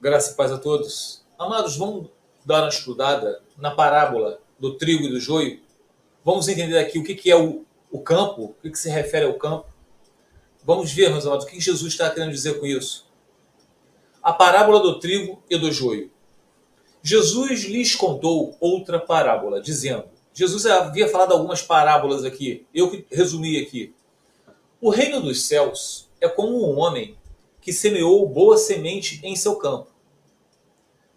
Graça e paz a todos. Amados, vamos dar uma estudada na parábola do trigo e do joio. Vamos entender aqui o que é o campo, o que se refere ao campo. Vamos ver, meus amados, o que Jesus está querendo dizer com isso. A parábola do trigo e do joio. Jesus lhes contou outra parábola, dizendo... Jesus havia falado algumas parábolas aqui, eu que resumi aqui. O reino dos céus é como um homem que semeou boa semente em seu campo.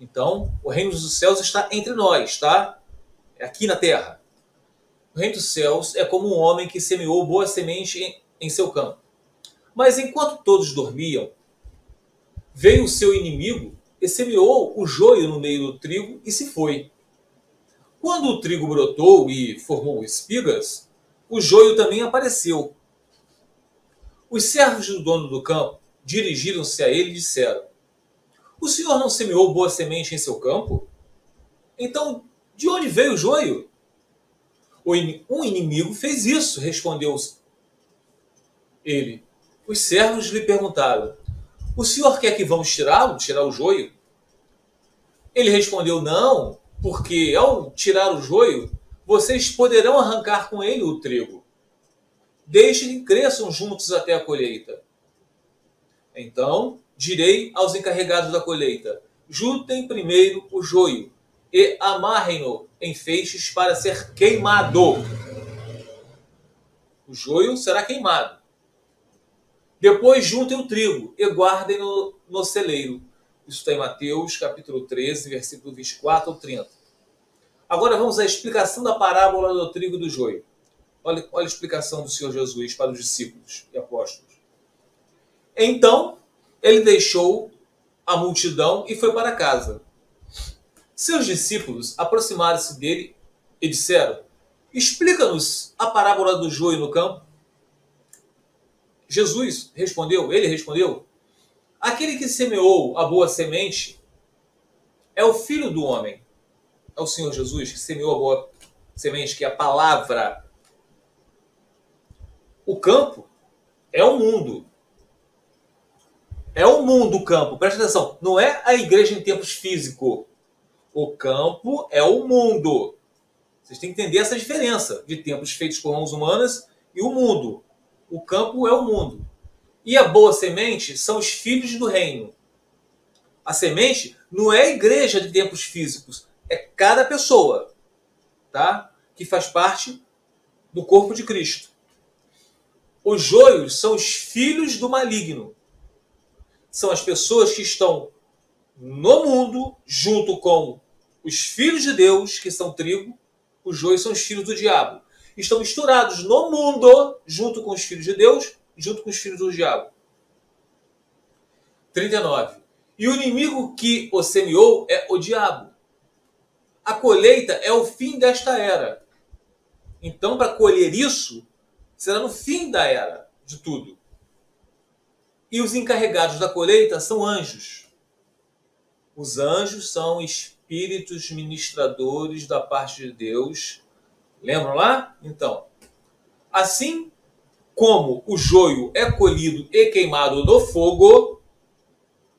Então, o reino dos céus está entre nós, tá? É aqui na terra. O reino dos céus é como um homem que semeou boa semente em seu campo. Mas enquanto todos dormiam, veio o seu inimigo e semeou o joio no meio do trigo e se foi. Quando o trigo brotou e formou espigas, o joio também apareceu. Os servos do dono do campo dirigiram-se a ele e disseram: "O senhor não semeou boa semente em seu campo? Então, de onde veio o joio?" "Um inimigo fez isso", respondeu ele. Os servos lhe perguntaram: "O senhor quer que vamos tirá-lo, tirar o joio?" Ele respondeu: "Não, porque ao tirar o joio, vocês poderão arrancar com ele o trigo. Deixe que cresçam juntos até a colheita. Então direi aos encarregados da colheita: juntem primeiro o joio e amarrem-no em feixes para ser queimado." O joio será queimado. "Depois juntem o trigo e guardem-no no celeiro." Isso está em Mateus, capítulo 13, versículo 24 ao 30. Agora vamos à explicação da parábola do trigo e do joio. Olha a explicação do Senhor Jesus para os discípulos e apóstolos. Então, ele deixou a multidão e foi para casa. Seus discípulos aproximaram-se dele e disseram: "Explica-nos a parábola do joio no campo." Ele respondeu: "Aquele que semeou a boa semente é o Filho do Homem." É o Senhor Jesus que semeou a boa semente, que é a palavra. O campo é o mundo. É o mundo o campo, presta atenção. Não é a igreja em tempos físicos. O campo é o mundo. Vocês têm que entender essa diferença de tempos feitos por mãos humanas e o mundo. O campo é o mundo. E a boa semente são os filhos do reino. A semente não é a igreja de tempos físicos. É cada pessoa, tá? Que faz parte do corpo de Cristo. Os joios são os filhos do maligno. São as pessoas que estão no mundo junto com os filhos de Deus, que são trigo. Os joios são os filhos do diabo. Estão misturados no mundo junto com os filhos de Deus, junto com os filhos do diabo. 39. E o inimigo que o semeou é o diabo. A colheita é o fim desta era. Então, para colher isso, será no fim da era de tudo. E os encarregados da colheita são anjos. Os anjos são espíritos ministradores da parte de Deus. Lembram lá? Então, assim como o joio é colhido e queimado no fogo.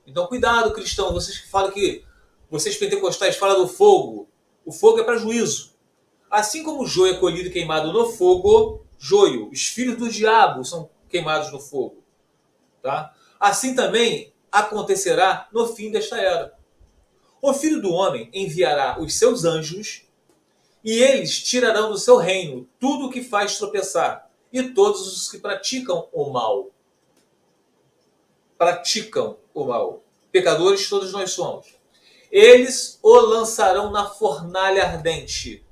Então, cuidado, cristãos, vocês que falam que vocês pentecostais falam do fogo. O fogo é para juízo. Assim como o joio é colhido e queimado no fogo, joio, os filhos do diabo são queimados no fogo. Tá? Assim também acontecerá no fim desta era. O Filho do Homem enviará os seus anjos e eles tirarão do seu reino tudo o que faz tropeçar e todos os que praticam o mal. Praticam o mal. Pecadores todos nós somos. Eles o lançarão na fornalha ardente,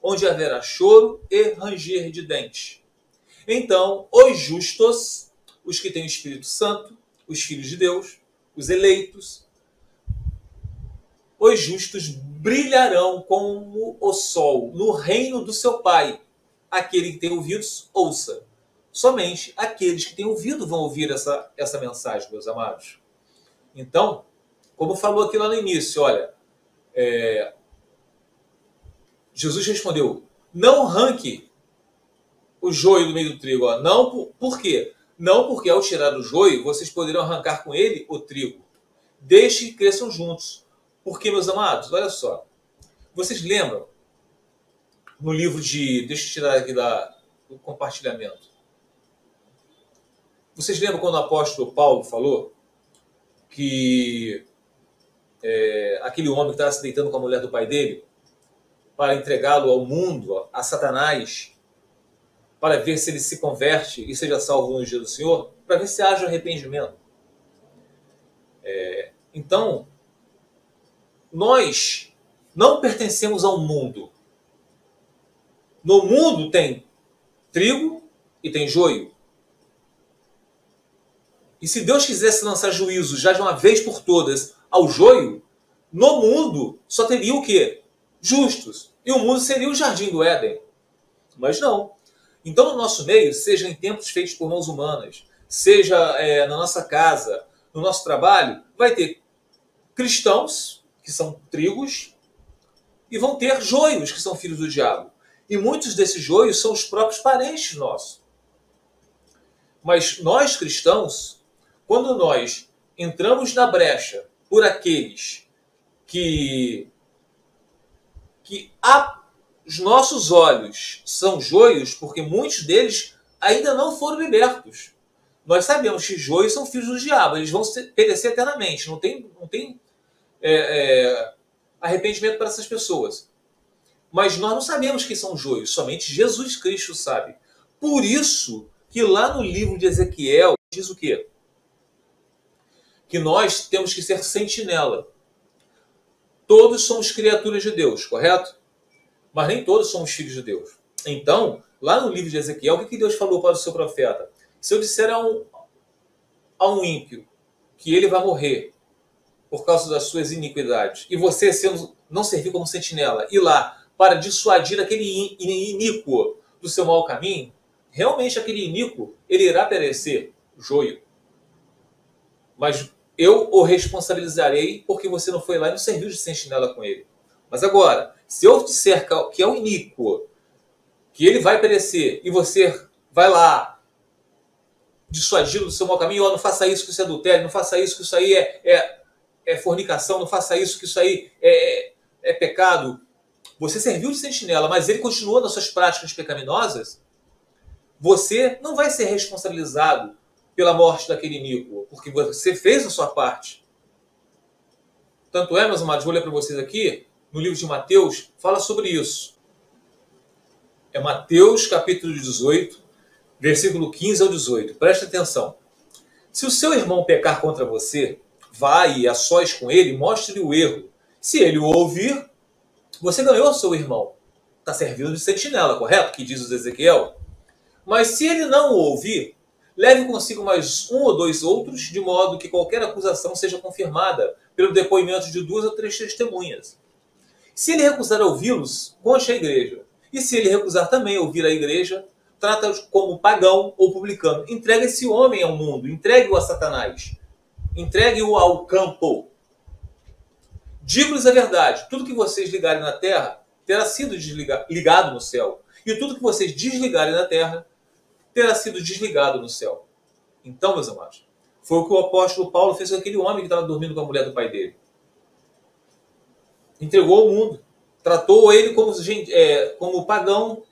onde haverá choro e ranger de dentes. Então, os justos, os que têm o Espírito Santo, os filhos de Deus, os eleitos, os justos brilharão como o sol no reino do seu Pai. Aquele que tem ouvidos, ouça. Somente aqueles que têm ouvido vão ouvir essa mensagem, meus amados. Então, como falou aqui lá no início, olha, Jesus respondeu: não arranque o joio do meio do trigo. Ó. Não, por quê? Não porque ao tirar o joio, vocês poderão arrancar com ele o trigo. Deixe que cresçam juntos. Porque, meus amados, olha só. Vocês lembram no livro de... Deixa eu tirar aqui do compartilhamento. Vocês lembram quando o apóstolo Paulo falou que aquele homem que estava se deitando com a mulher do pai dele para entregá-lo ao mundo, a Satanás, para ver se ele se converte e seja salvo no dia do Senhor, para ver se haja arrependimento. Então, nós não pertencemos ao mundo. No mundo tem trigo e tem joio. E se Deus quisesse lançar juízo já de uma vez por todas ao joio, no mundo só teria o quê? Justos. E o mundo seria o jardim do Éden. Mas não. Então, no nosso meio, seja em templos feitos por mãos humanas, seja na nossa casa, no nosso trabalho, vai ter cristãos, que são trigos, e vão ter joios, que são filhos do diabo. E muitos desses joios são os próprios parentes nossos. Mas nós, cristãos, quando nós entramos na brecha por aqueles que os nossos olhos são joios, porque muitos deles ainda não foram libertos. Nós sabemos que joios são filhos do diabo, eles vão perecer eternamente, não tem arrependimento para essas pessoas. Mas nós não sabemos quem são joios, somente Jesus Cristo sabe. Por isso que lá no livro de Ezequiel diz o quê? Que nós temos que ser sentinela. Todos somos criaturas de Deus, correto? Mas nem todos somos filhos de Deus. Então, lá no livro de Ezequiel, o que Deus falou para o seu profeta? Se eu disser a um ímpio que ele vai morrer por causa das suas iniquidades, e você não servir como sentinela, ir lá para dissuadir aquele iníquo do seu mau caminho, realmente aquele iníquo, ele irá perecer, joio. Mas eu o responsabilizarei porque você não foi lá e não serviu de sentinela com ele. Mas agora, se eu disser que é o iníquo, que ele vai perecer, e você vai lá dissuadi-lo do seu mau caminho, não faça isso que isso é adultério, não faça isso que isso aí é fornicação, não faça isso que isso aí é pecado. Você serviu de sentinela, mas ele continua nas suas práticas pecaminosas, você não vai ser responsabilizado pela morte daquele iníquo, porque você fez a sua parte. Tanto é, meus amados, vou ler para vocês aqui, no livro de Mateus, fala sobre isso. É Mateus, capítulo 18, versículo 15 ao 18. Preste atenção. Se o seu irmão pecar contra você, vá e a sós com ele, mostre-lhe o erro. Se ele o ouvir, você ganhou o seu irmão. Está servindo de sentinela, correto? Que diz o Ezequiel. Mas se ele não o ouvir, leve consigo mais um ou dois outros, de modo que qualquer acusação seja confirmada pelo depoimento de 2 ou 3 testemunhas. Se ele recusar ouvi-los, conte a igreja. E se ele recusar também ouvir a igreja, trata-os como pagão ou publicano. Entregue esse homem ao mundo, entregue-o a Satanás. Entregue-o ao campo. Digo-lhes a verdade, tudo que vocês ligarem na terra terá sido ligado no céu. E tudo que vocês desligarem na terra terá sido desligado no céu. Então, meus amados, foi o que o apóstolo Paulo fez com aquele homem que estava dormindo com a mulher do pai dele. Entregou ao mundo. Tratou ele como pagão,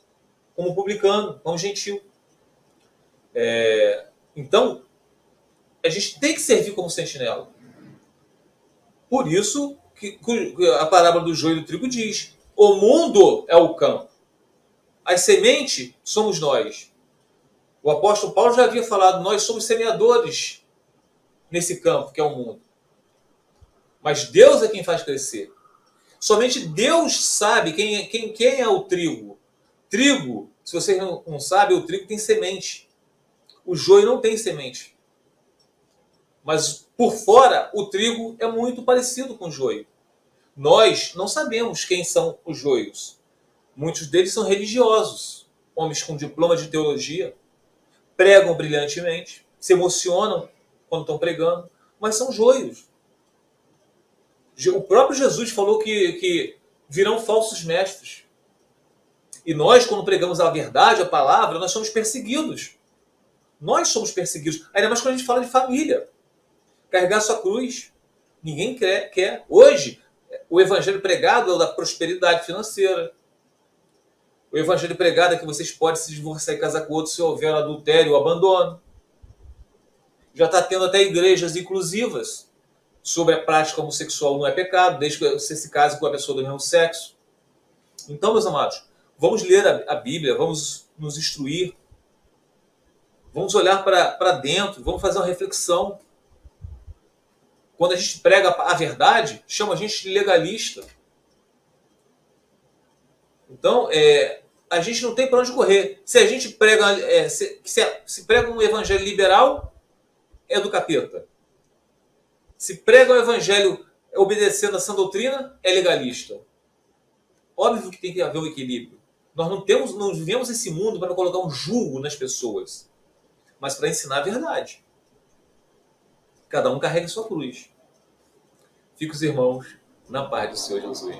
como publicano, como gentil. Então, a gente tem que servir como sentinela. Por isso que a parábola do joio e do trigo diz: o mundo é o campo. A semente somos nós. O apóstolo Paulo já havia falado, nós somos semeadores nesse campo que é o mundo. Mas Deus é quem faz crescer. Somente Deus sabe quem é o trigo. Trigo, se você não sabe, o trigo tem semente. O joio não tem semente. Mas por fora, o trigo é muito parecido com o joio. Nós não sabemos quem são os joios. Muitos deles são religiosos, homens com diploma de teologia, pregam brilhantemente, se emocionam quando estão pregando, mas são joios. O próprio Jesus falou que virão falsos mestres. E nós, quando pregamos a verdade, a palavra, nós somos perseguidos. Nós somos perseguidos. Ainda mais quando a gente fala de família. Carregar sua cruz. Ninguém quer. Hoje, o evangelho pregado é o da prosperidade financeira. O evangelho pregado é que vocês podem se divorciar e casar com outro se houver adultério ou abandono. Já está tendo até igrejas inclusivas sobre a prática homossexual não é pecado, desde que você se case com a pessoa do mesmo sexo. Então, meus amados, vamos ler a Bíblia, vamos nos instruir, vamos olhar para dentro, vamos fazer uma reflexão. Quando a gente prega a verdade, chama a gente de legalista. Então, a gente não tem para onde correr. Se a gente prega, se prega um evangelho liberal, é do capeta. Se prega o evangelho obedecendo a sã doutrina, é legalista. Óbvio que tem que haver um equilíbrio. Nós não vivemos esse mundo para colocar um julgo nas pessoas, mas para ensinar a verdade. Cada um carrega sua cruz. Fica os irmãos na paz do Senhor Jesus.